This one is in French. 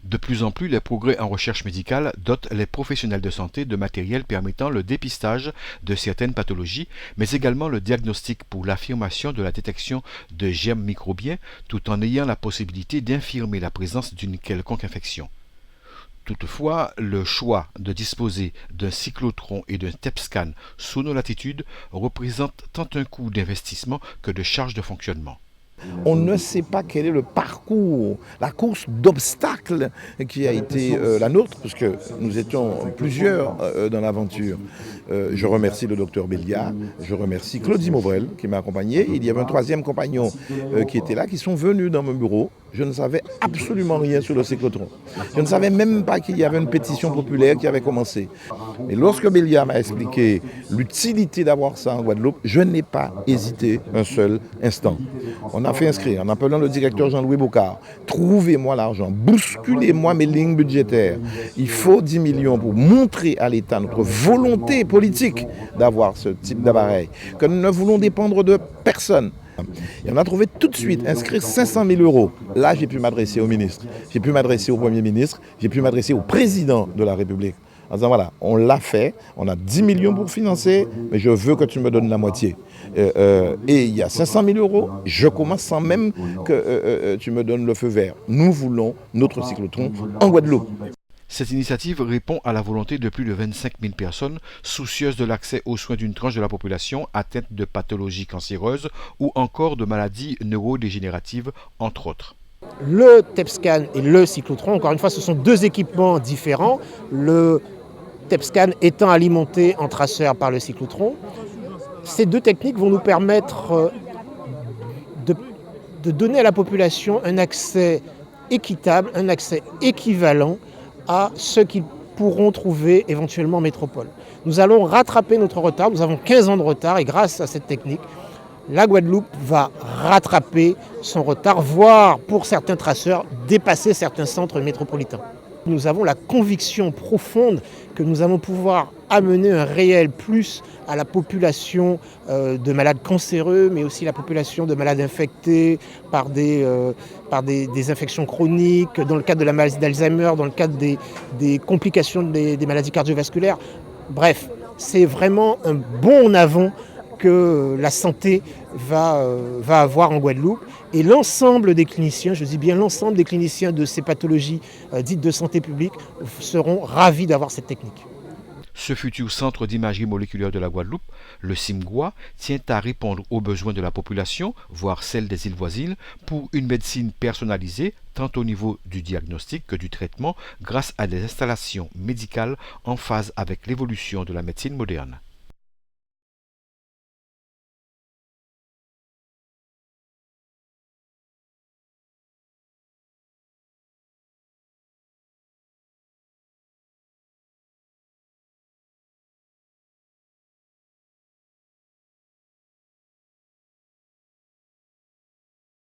De plus en plus, les progrès en recherche médicale dotent les professionnels de santé de matériel permettant le dépistage de certaines pathologies, mais également le diagnostic pour l'affirmation de la détection de germes microbiens, tout en ayant la possibilité d'infirmer la présence d'une quelconque infection. Toutefois, le choix de disposer d'un cyclotron et d'un TEP-scan sous nos latitudes représente tant un coût d'investissement que de charges de fonctionnement. On ne sait pas quel est le parcours, la course d'obstacles qui a été la nôtre, parce que nous étions plusieurs dans l'aventure. Je remercie le docteur Béliard, je remercie Claudie Mauvrel qui m'a accompagné. Il y avait un troisième compagnon qui était là, qui sont venus dans mon bureau. Je ne savais absolument rien sur le cyclotron. Je ne savais même pas qu'il y avait une pétition populaire qui avait commencé. Et lorsque Béliard m'a expliqué l'utilité d'avoir ça en Guadeloupe, je n'ai pas hésité un seul instant. On a fait inscrire en appelant le directeur Jean-Louis Bocard. Trouvez-moi l'argent, bousculez-moi mes lignes budgétaires. Il faut 10 millions pour montrer à l'État notre volonté politique d'avoir ce type d'appareil, que nous ne voulons dépendre de personne. Et on a trouvé tout de suite inscrire 500 000 euros. Là, j'ai pu m'adresser au ministre, j'ai pu m'adresser au Premier ministre, j'ai pu m'adresser au président de la République. En disant voilà, on l'a fait, on a 10 millions pour financer, mais je veux que tu me donnes la moitié. Et il y a 500 000 euros, je commence sans même que tu me donnes le feu vert. Nous voulons notre cyclotron en Guadeloupe. Cette initiative répond à la volonté de plus de 25 000 personnes soucieuses de l'accès aux soins d'une tranche de la population atteinte de pathologies cancéreuses ou encore de maladies neurodégénératives, entre autres. Le TEP-scan et le cyclotron, encore une fois, ce sont deux équipements différents. Le TEP-scan étant alimenté en traceur par le cyclotron. Ces deux techniques vont nous permettre de donner à la population un accès équitable, un accès équivalent à ceux qu'ils pourront trouver éventuellement en métropole. Nous allons rattraper notre retard, nous avons 15 ans de retard et grâce à cette technique, la Guadeloupe va rattraper son retard, voire pour certains traceurs, dépasser certains centres métropolitains. Nous avons la conviction profonde que nous allons pouvoir amener un réel plus à la population de malades cancéreux, mais aussi la population de malades infectés par des infections chroniques, dans le cadre de la maladie d'Alzheimer, dans le cadre des complications des maladies cardiovasculaires. Bref, c'est vraiment un bond en avant que la santé va avoir en Guadeloupe. Et l'ensemble des cliniciens, je dis bien l'ensemble des cliniciens de ces pathologies dites de santé publique seront ravis d'avoir cette technique. Ce futur centre d'imagerie moléculaire de la Guadeloupe, le CIMGUA, tient à répondre aux besoins de la population, voire celle des îles voisines, pour une médecine personnalisée, tant au niveau du diagnostic que du traitement, grâce à des installations médicales en phase avec l'évolution de la médecine moderne.